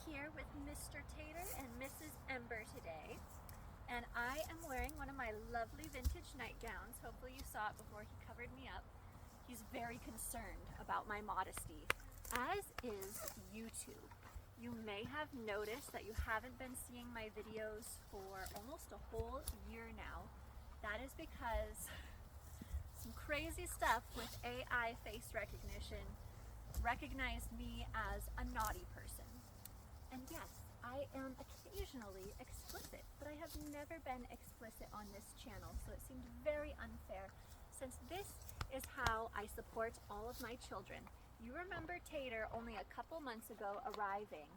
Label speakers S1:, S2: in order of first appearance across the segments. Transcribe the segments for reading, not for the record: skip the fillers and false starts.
S1: here with Mr. Tater and Mrs. Ember today, and I am wearing one of my lovely vintage nightgowns. Hopefully you saw it before he covered me up. He's very concerned about my modesty, as is YouTube. You may have noticed that you haven't been seeing my videos for almost a whole year now. That is because some crazy stuff with AI face recognition recognized me as a naughty person. And yes, I am occasionally explicit, but I have never been explicit on this channel, so it seemed very unfair since this is how I support all of my children. You remember Tater only a couple months ago arriving,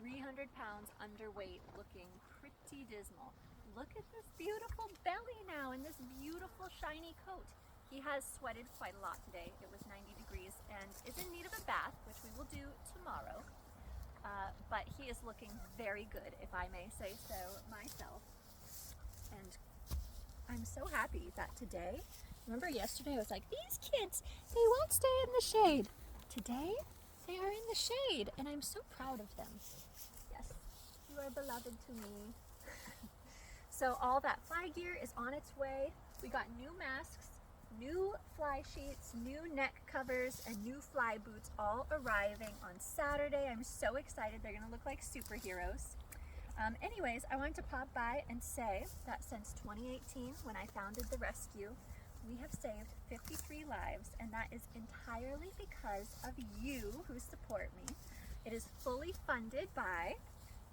S1: 300 pounds underweight, looking pretty dismal. Look at this beautiful belly now and this beautiful shiny coat. He has sweated quite a lot today. It was 90 degrees and is in need of a bath, which we will do tomorrow. But he is looking very good, if I may say so myself. And I'm so happy that today, remember yesterday I was like, these kids, they won't stay in the shade. Today, they are in the shade, and I'm so proud of them. Yes, you are beloved to me. So all that fly gear is on its way. We got new masks, new fly sheets, new neck covers, and new fly boots all arriving on Saturday. I'm so excited. They're gonna look like superheroes. Anyways, I wanted to pop by and say that since 2018, when I founded the rescue, we have saved 53 lives, and that is entirely because of you who support me. It is fully funded by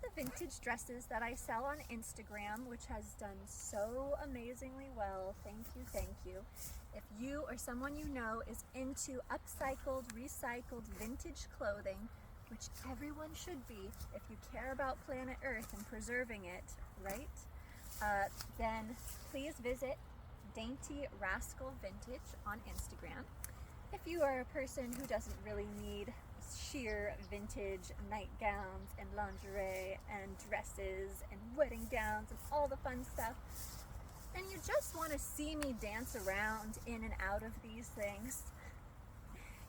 S1: the vintage dresses that I sell on Instagram, which has done so amazingly well. Thank you, thank you. If you or someone you know is into upcycled, recycled, vintage clothing, which everyone should be if you care about planet Earth and preserving it, right? Then please visit Dainty Rascal Vintage on Instagram. If you are a person who doesn't really need sheer vintage nightgowns and lingerie and dresses and wedding gowns and all the fun stuff, and you just want to see me dance around in and out of these things,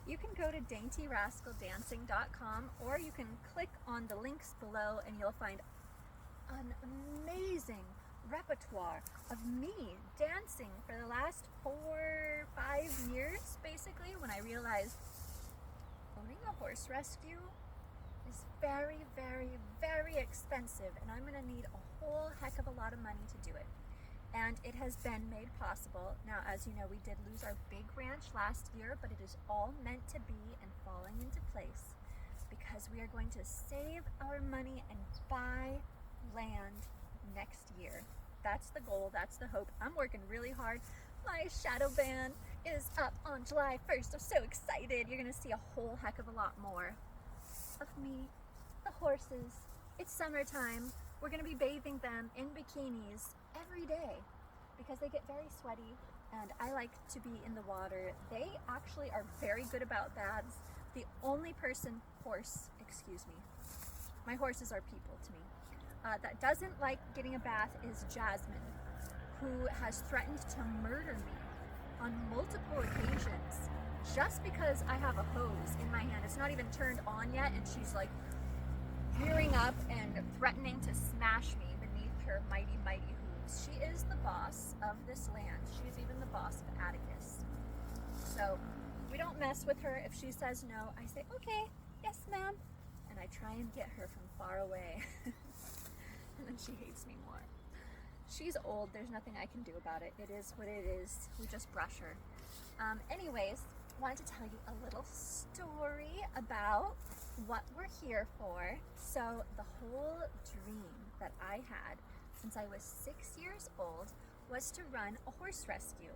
S1: you can go to daintyrascaldancing.com, or you can click on the links below and you'll find an amazing repertoire of me dancing for the last 4-5 years, basically, when I realized owning a horse rescue is very, very, very expensive, and I'm gonna need a whole heck of a lot of money to do it. And it has been made possible. Now, as you know, we did lose our big ranch last year, but it is all meant to be and falling into place because we are going to save our money and buy land next year. That's the goal, that's the hope. I'm working really hard. My shadow ban is up on July 1st. I'm so excited. You're gonna see a whole heck of a lot more of me, the horses. It's summertime. We're gonna be bathing them in bikinis every day because they get very sweaty and I like to be in the water. They actually are very good about baths. The only my horses are people to me, that doesn't like getting a bath is Jasmine, who has threatened to murder me on multiple occasions just because I have a hose in my hand. It's not even turned on yet, and she's like rearing up and threatening to smash me beneath her mighty, mighty hooves. She is the boss of this land. She's even the boss of Atticus. So we don't mess with her. If she says no, I say, okay, yes, ma'am. And I try and get her from far away. And then she hates me more. She's old. There's nothing I can do about it. It is what it is. We just brush her. Anyways, wanted to tell you a little story about what we're here for. So the whole dream that I had since I was 6 years old was to run a horse rescue.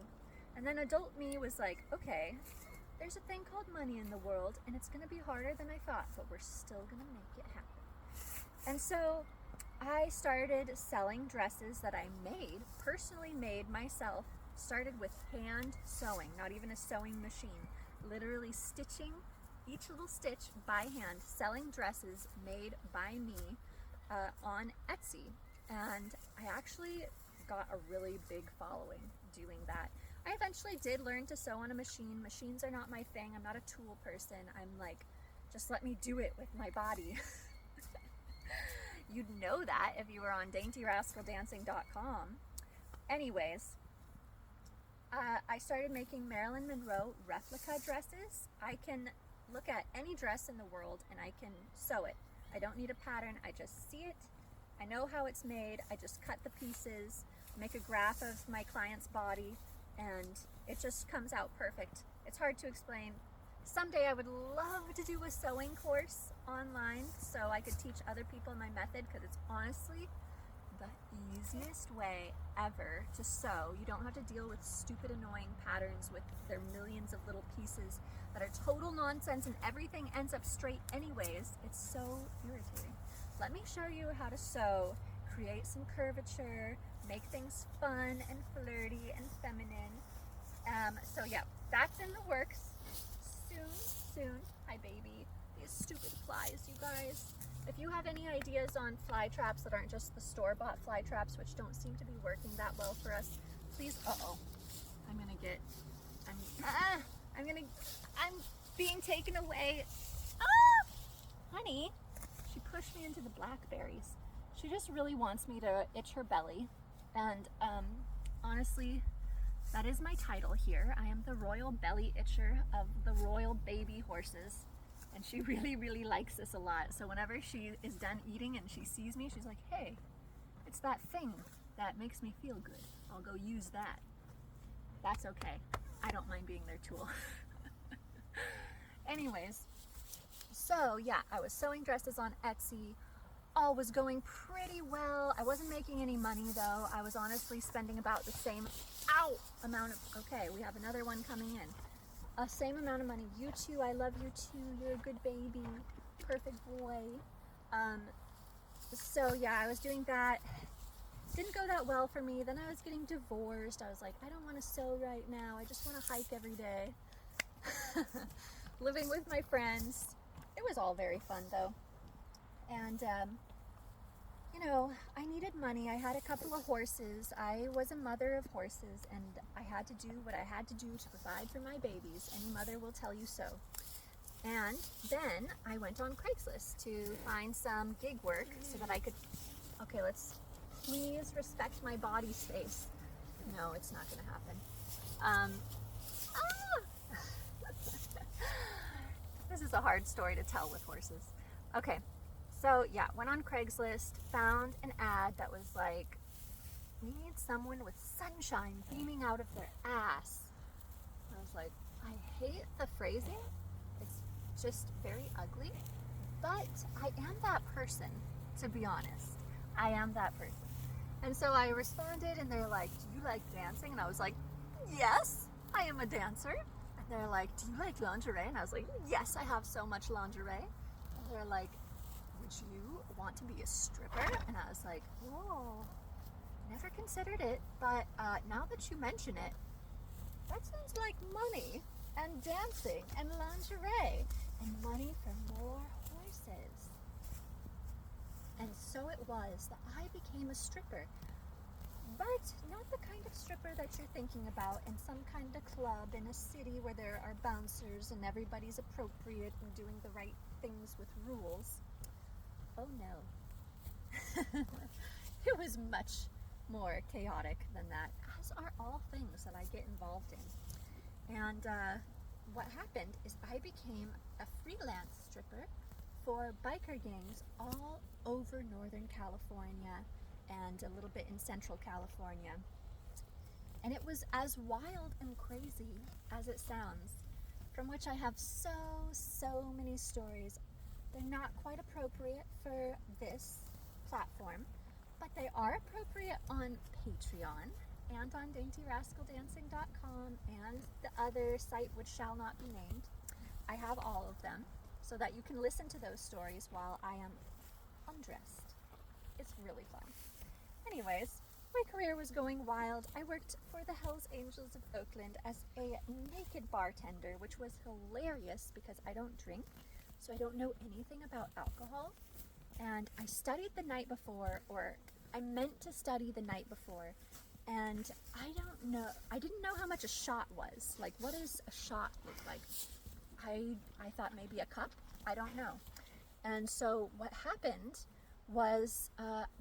S1: And then adult me was like, okay, there's a thing called money in the world, and it's gonna be harder than I thought, but we're still gonna make it happen. And so I started selling dresses that I personally made myself. Started with hand sewing, not even a sewing machine, literally stitching each little stitch by hand, selling dresses made by me on Etsy. And I actually got a really big following doing that. I eventually did learn to sew on a machine. Machines are not my thing. I'm not a tool person. I'm like, just let me do it with my body. You'd know that if you were on daintyrascaldancing.com. Anyways, I started making Marilyn Monroe replica dresses. I can look at any dress in the world and I can sew it. I don't need a pattern, I just see it. I know how it's made. I just cut the pieces, make a graph of my client's body, and it just comes out perfect. It's hard to explain. Someday I would love to do a sewing course online so I could teach other people my method, because it's honestly the easiest way ever to sew. You don't have to deal with stupid annoying patterns with their millions of little pieces that are total nonsense and everything ends up straight anyways. It's so irritating. Let me show you how to sew, create some curvature, make things fun and flirty and feminine. So yeah, that's in the works. Soon. Hi baby. These stupid flies, you guys. If you have any ideas on fly traps that aren't just the store-bought fly traps, which don't seem to be working that well for us, please. I'm being taken away. Honey, she pushed me into the blackberries. She just really wants me to itch her belly, and honestly, that is my title here. I am the royal belly itcher of the royal baby horses, and she really likes this a lot. So whenever she is done eating and she sees me, she's like, hey, it's that thing that makes me feel good. I'll go use that. That's okay. I don't mind being their tool. Anyways, so yeah, I was sewing dresses on Etsy. All was going pretty well. I wasn't making any money though. I was honestly spending about the same amount of, okay, we have another one coming in. Same amount of money. You too, I love you too. You're a good baby. Perfect boy. So yeah, I was doing that. Didn't go that well for me. Then I was getting divorced. I was like, I don't want to sew right now. I just want to hike every day. Living with my friends. It was all very fun though. And, you know, I needed money. I had a couple of horses. I was a mother of horses, and I had to do what I had to do to provide for my babies. Any mother will tell you so. And then I went on Craigslist to find some gig work so that I could, okay, let's please respect my body space. No, it's not going to happen. This is a hard story to tell with horses. Okay. So yeah, went on Craigslist, found an ad that was like, we need someone with sunshine beaming out of their ass. I was like, I hate the phrasing. It's just very ugly, but I am that person, to be honest. I am that person. And so I responded and they're like, do you like dancing? And I was like, yes, I am a dancer. And they're like, do you like lingerie? And I was like, yes, I have so much lingerie. And they're like, would you want to be a stripper? And I was like, whoa, never considered it, but now that you mention it, that sounds like money and dancing and lingerie and money for more horses. And so it was that I became a stripper, but not the kind of stripper that you're thinking about in some kind of club in a city where there are bouncers and everybody's appropriate and doing the right things with rules. Oh no. It was much more chaotic than that, as are all things that I get involved in. And what happened is I became a freelance stripper for biker gangs all over Northern California and a little bit in Central California. And it was as wild and crazy as it sounds, from which I have so many stories. They're not quite appropriate for this platform, but they are appropriate on Patreon and on daintyrascaldancing.com and the other site which shall not be named. I have all of them so that you can listen to those stories while I am undressed. It's really fun. Anyways, my career was going wild. I worked for the Hells Angels of Oakland as a naked bartender, which was hilarious because I don't drink. So I don't know anything about alcohol, and I studied the night before, or I meant to study the night before, and I didn't know how much a shot was. Like, what does a shot look like? I thought maybe a cup, I don't know. And so what happened was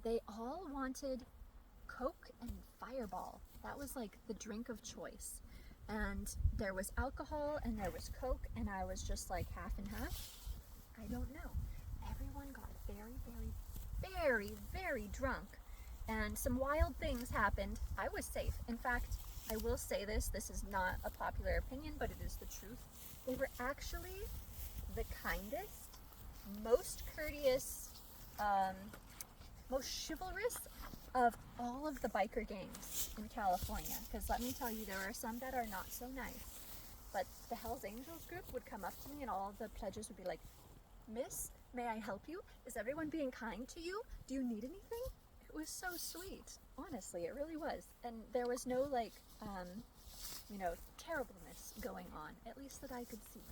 S1: they all wanted Coke and Fireball. That was like the drink of choice. And there was alcohol and there was Coke, and I was just like half and half. I don't know. Everyone got very, very, very, very drunk, and some wild things happened. I was safe. In fact, I will say this is not a popular opinion, but it is the truth. They were actually the kindest, most courteous, most chivalrous of all of the biker gangs in California. Because let me tell you, there are some that are not so nice. But the Hells Angels group would come up to me and all the pledges would be like, "Miss, may I help you? Is everyone being kind to you? Do you need anything?" It was so sweet. Honestly, it really was. And there was no like, terribleness going on, at least that I could see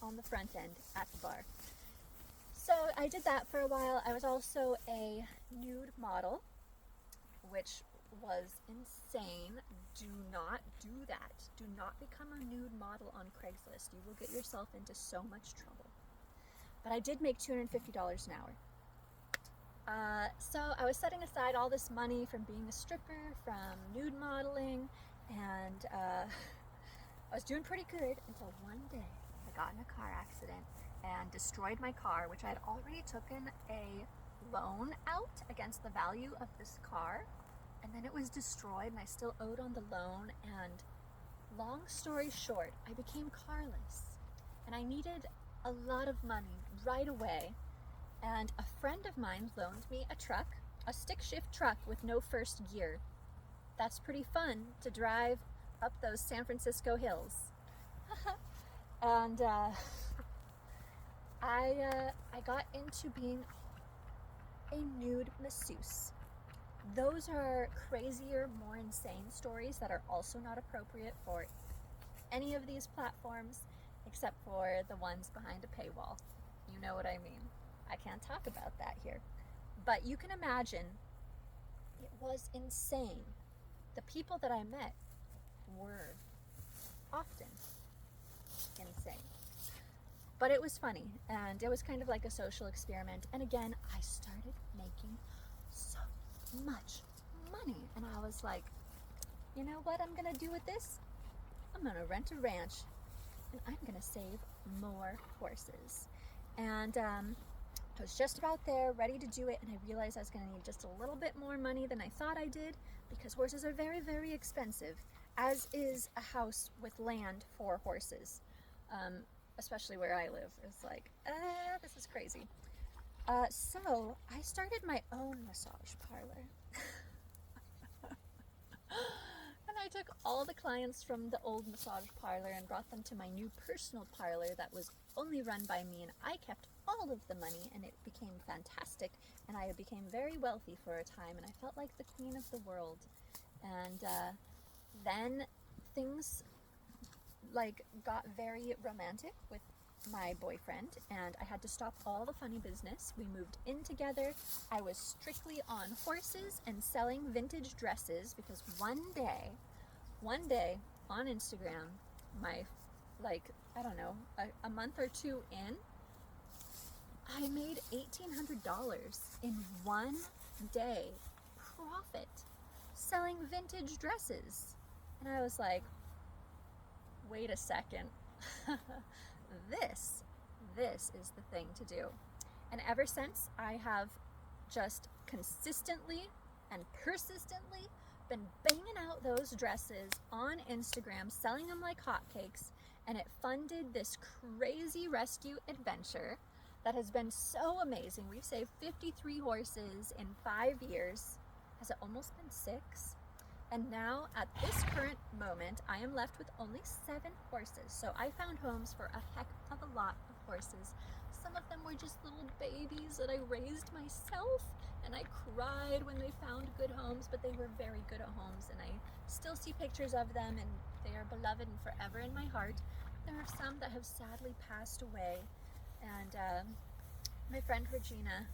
S1: on the front end at the bar. So I did that for a while. I was also a nude model, which was insane. Do not do that. Do not become a nude model on Craigslist. You will get yourself into so much trouble. But I did make $250 an hour. So I was setting aside all this money from being a stripper, from nude modeling, and I was doing pretty good until one day I got in a car accident and destroyed my car, which I had already taken a loan out against the value of this car, and then it was destroyed and I still owed on the loan. And long story short, I became carless and I needed a lot of money right away. And a friend of mine loaned me a truck, a stick shift truck with no first gear. That's pretty fun to drive up those San Francisco hills. And I got into being a nude masseuse. Those are crazier, more insane stories that are also not appropriate for any of these platforms, except for the ones behind a paywall. You know what I mean. I can't talk about that here. But you can imagine, it was insane. The people that I met were often insane. But it was funny, and it was kind of like a social experiment. And again, I started making so much money. And I was like, you know what I'm gonna do with this? I'm gonna rent a ranch, and I'm gonna save more horses. And I was just about there, ready to do it, and I realized I was going to need just a little bit more money than I thought I did, because horses are very, very expensive, as is a house with land for horses, especially where I live. It's like, this is crazy. So I started my own massage parlor. And I took all the clients from the old massage parlor and brought them to my new personal parlor that was only run by me, and I kept all of the money, and it became fantastic, and I became very wealthy for a time, and I felt like the queen of the world. And then things got very romantic with my boyfriend, and I had to stop all the funny business. We moved in together. I was strictly on horses and selling vintage dresses, because one day on Instagram, a month or two in, I made $1,800 in one day profit selling vintage dresses. And I was like, wait a second. This is the thing to do. And ever since, I have just consistently and persistently been banging out those dresses on Instagram, selling them like hotcakes, and it funded this crazy rescue adventure that has been so amazing. We've saved 53 horses in 5 years. Has it almost been 6? And now, at this current moment, I am left with only 7 horses. So I found homes for a heck of a lot of horses. Some of them were just little babies that I raised myself, and I cried when they found good homes, but they were very good homes, and I still see pictures of them, and they are beloved and forever in my heart. There are some that have sadly passed away, and my friend Regina,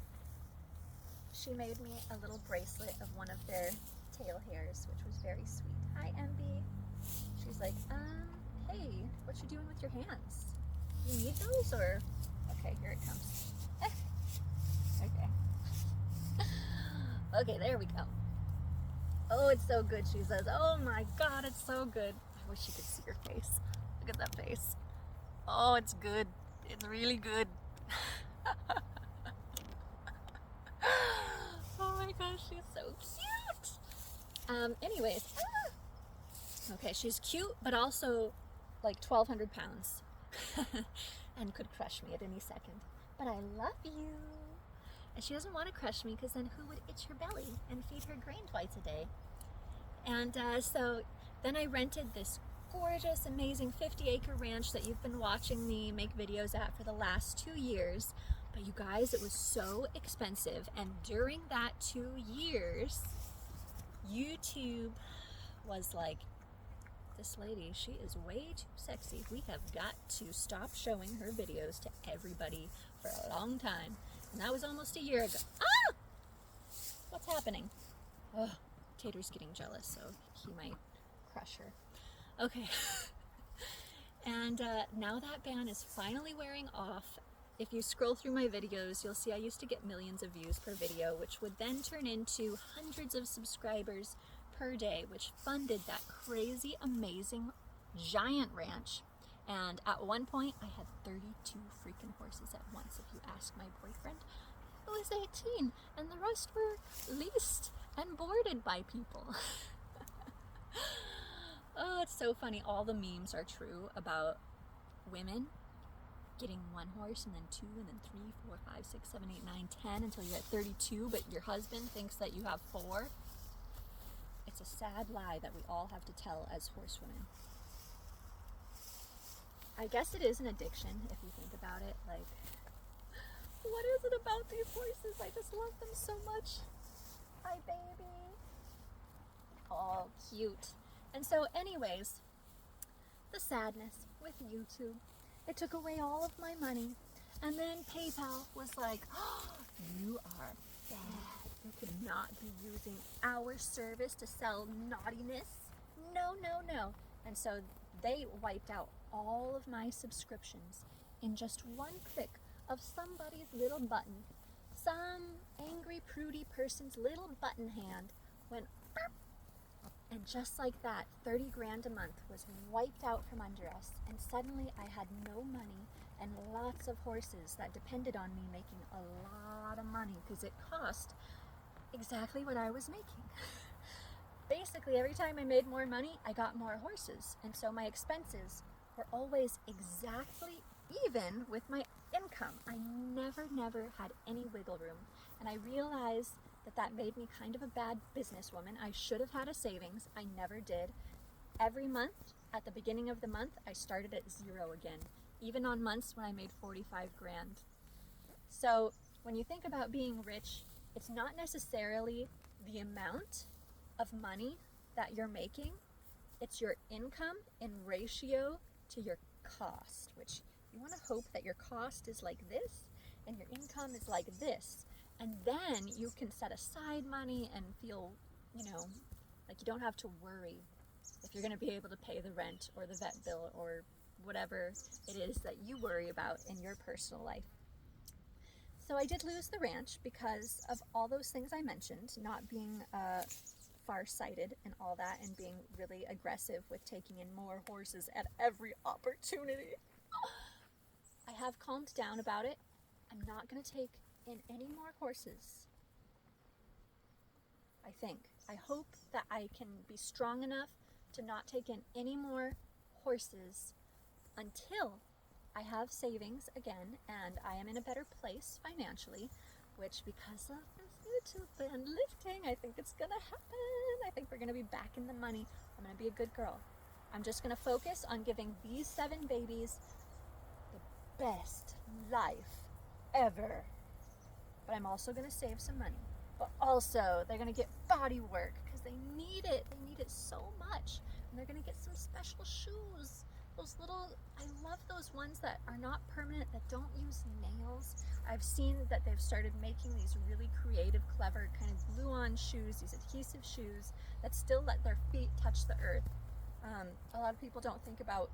S1: she made me a little bracelet of one of their tail hairs, which was very sweet. Hi, MB. She's like, hey, what you doing with your hands? You need those, or? Okay, here it comes. Okay. Okay, there we go. Oh, it's so good, she says. Oh my God, it's so good. I wish you could see her face. Look at that face. Oh, it's good. It's really good. Oh my gosh, she's so cute. Anyways, okay, she's cute, but also like 1,200 pounds and could crush me at any second. But I love you. And she doesn't want to crush me because then who would itch her belly and feed her grain twice a day? And so then I rented this gorgeous, amazing 50-acre ranch that you've been watching me make videos at for the last 2 years. But you guys, it was so expensive. And during that 2 years, YouTube was like, this lady, she is way too sexy. We have got to stop showing her videos to everybody for a long time. And that was almost a year ago. Ah! What's happening? Oh, Tater's getting jealous, so he might crush her. Okay. And now that ban is finally wearing off. If you scroll through my videos, you'll see I used to get millions of views per video, which would then turn into hundreds of subscribers per day, which funded that crazy, amazing, giant ranch. And at one point, I had 32 freaking horses at once, if you ask my boyfriend. I was 18, and the rest were leased and boarded by people. Oh, it's so funny. All the memes are true about women getting 1 horse, and then 2, and then 3, 4, 5, 6, 7, 8, 9, 10, until you're at 32, but your husband thinks that you have 4. It's a sad lie that we all have to tell as horsewomen. I guess it is an addiction if you think about it. Like, what is it about these horses? I just love them so much. Hi, baby. Oh, cute. And so anyways, the sadness with YouTube, it took away all of my money. And then PayPal was like, oh, you are bad. You could not be using our service to sell naughtiness. No, no, no. And so they wiped out all of my subscriptions in just one click of somebody's little button. Some angry, prudy person's little button hand went burp, and just like that, 30 grand a month was wiped out from under us. And suddenly I had no money and lots of horses that depended on me making a lot of money because it cost exactly what I was making. Basically, every time I made more money, I got more horses. And so my expenses were always exactly even with my income. I never had any wiggle room. And I realized that made me kind of a bad businesswoman. I should have had a savings. I never did. Every month, at the beginning of the month, I started at 0 again, even on months when I made 45 grand. So when you think about being rich, it's not necessarily the amount of money that you're making. It's your income in ratio to your cost, which you want to hope that your cost is like this and your income is like this. And then you can set aside money and feel, like you don't have to worry if you're going to be able to pay the rent or the vet bill or whatever it is that you worry about in your personal life. So I did lose the ranch because of all those things I mentioned, not being far-sighted and all that, and being really aggressive with taking in more horses at every opportunity. I have calmed down about it. I'm not going to take in any more horses. I think. I hope that I can be strong enough to not take in any more horses until I have savings again and I am in a better place financially, which because of this YouTube and lifting, I think it's gonna happen. I think we're gonna be back in the money. I'm gonna be a good girl. I'm just gonna focus on giving these 7 babies the best life ever. But I'm also gonna save some money. But also, they're gonna get body work because they need it. They need it so much. And they're gonna get some special shoes. Those little, I love those ones that are not permanent, that don't use nails. I've seen that they've started making these really creative, clever kind of glue-on shoes, these adhesive shoes that still let their feet touch the earth. A lot of people don't think about,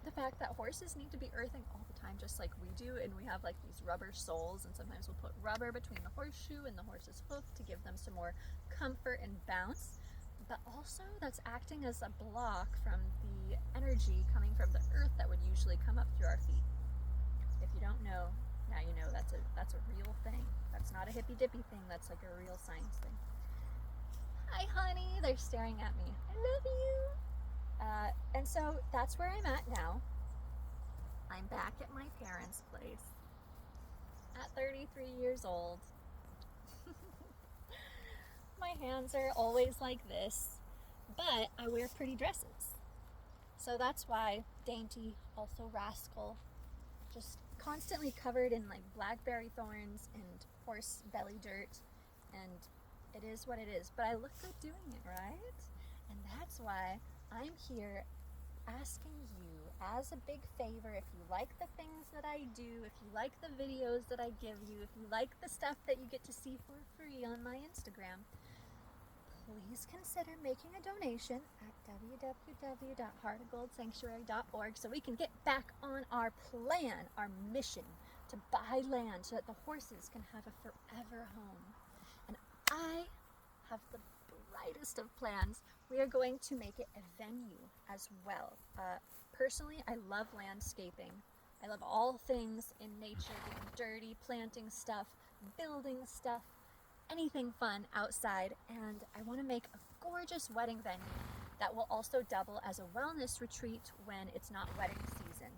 S1: the fact that horses need to be earthing all the time, just like we do, and we have like these rubber soles, and sometimes we'll put rubber between the horseshoe and the horse's hoof to give them some more comfort and bounce. But also that's acting as a block from the energy coming from the earth that would usually come up through our feet. If you don't know, now you know that's a real thing. That's not a hippy dippy thing, that's like a real science thing. Hi honey, they're staring at me. I love you. And so that's where I'm at now. I'm back at my parents' place at 33 years old. My hands are always like this, but I wear pretty dresses. So that's why Dainty, also Rascal, just constantly covered in like blackberry thorns and horse belly dirt, and it is what it is. But I look good doing it, right? And that's why I'm here asking you as a big favor, if you like the things that I do, if you like the videos that I give you, if you like the stuff that you get to see for free on my Instagram, please consider making a donation at www.heartofgoldsanctuary.org so we can get back on our plan, our mission to buy land so that the horses can have a forever home. And I have the brightest of plans. We are going to make it a venue as well. Personally, I love landscaping. I love all things in nature, being dirty, planting stuff, building stuff, anything fun outside, and I want to make a gorgeous wedding venue that will also double as a wellness retreat when it's not wedding season.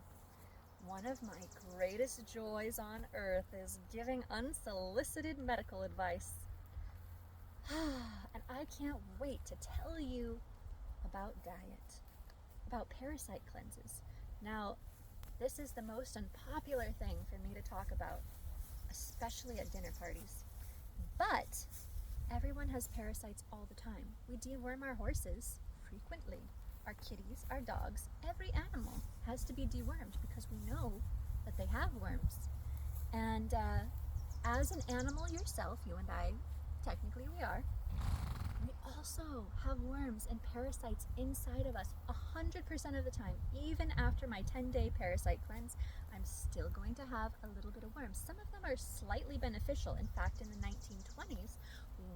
S1: One of my greatest joys on earth is giving unsolicited medical advice. And I can't wait to tell you about diet, about parasite cleanses. Now, this is the most unpopular thing for me to talk about, especially at dinner parties. But everyone has parasites all the time. We deworm our horses frequently, our kitties, our dogs. Every animal has to be dewormed because we know that they have worms. And as an animal yourself, you and I, technically we are, we also have worms and parasites inside of us 100% of the time. Even after my 10-day parasite cleanse, I'm still going to have a little bit of worms. Some of them are slightly beneficial. In fact, in the 1920s,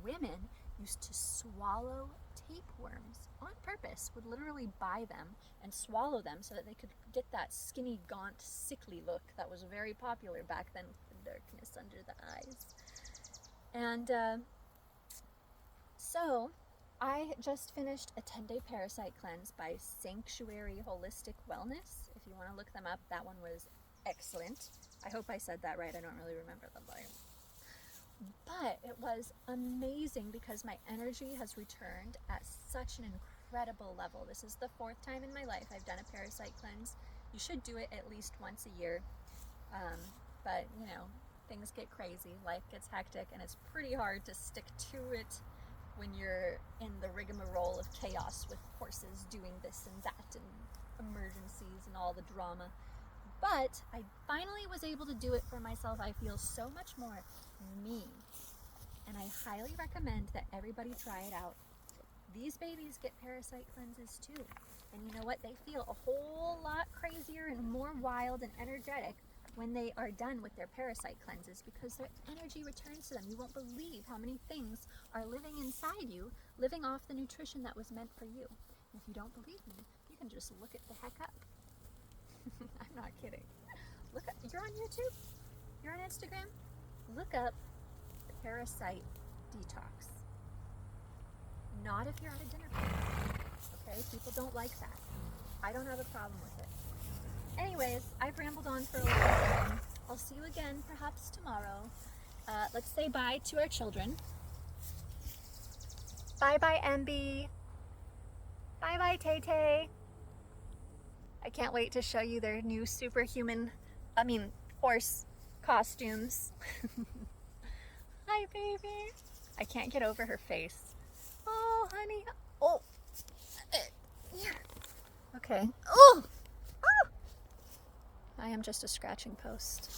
S1: women used to swallow tapeworms on purpose, would literally buy them and swallow them so that they could get that skinny, gaunt, sickly look that was very popular back then with the darkness under the eyes. And so I just finished a 10-day parasite cleanse by Sanctuary Holistic Wellness. If you want to look them up, that one was excellent. I hope I said that right. I don't really remember the line. But it was amazing because my energy has returned at such an incredible level. This is the 4th time in my life I've done a parasite cleanse. You should do it at least once a year. But, you know, things get crazy. Life gets hectic, and it's pretty hard to stick to it when you're in the rigmarole of chaos with horses doing this and that and emergencies and all the drama. But I finally was able to do it for myself. I feel so much more me. And I highly recommend that everybody try it out. These babies get parasite cleanses too. And you know what? They feel a whole lot crazier and more wild and energetic when they are done with their parasite cleanses because their energy returns to them. You won't believe how many things are living inside you, living off the nutrition that was meant for you. And if you don't believe me, you can just look it the heck up. I'm not kidding. Look up, you're on YouTube? You're on Instagram? Look up parasite detox. Not if you're at a dinner party. Okay? People don't like that. I don't have a problem with it. Anyways, I've rambled on for a long time. I'll see you again perhaps tomorrow. Let's say bye to our children. Bye-bye, MB. Bye-bye, Tay-Tay. I can't wait to show you their new horse costumes. Hi, baby. I can't get over her face. Oh, honey. Oh. Yeah. Okay. Oh. I am just a scratching post.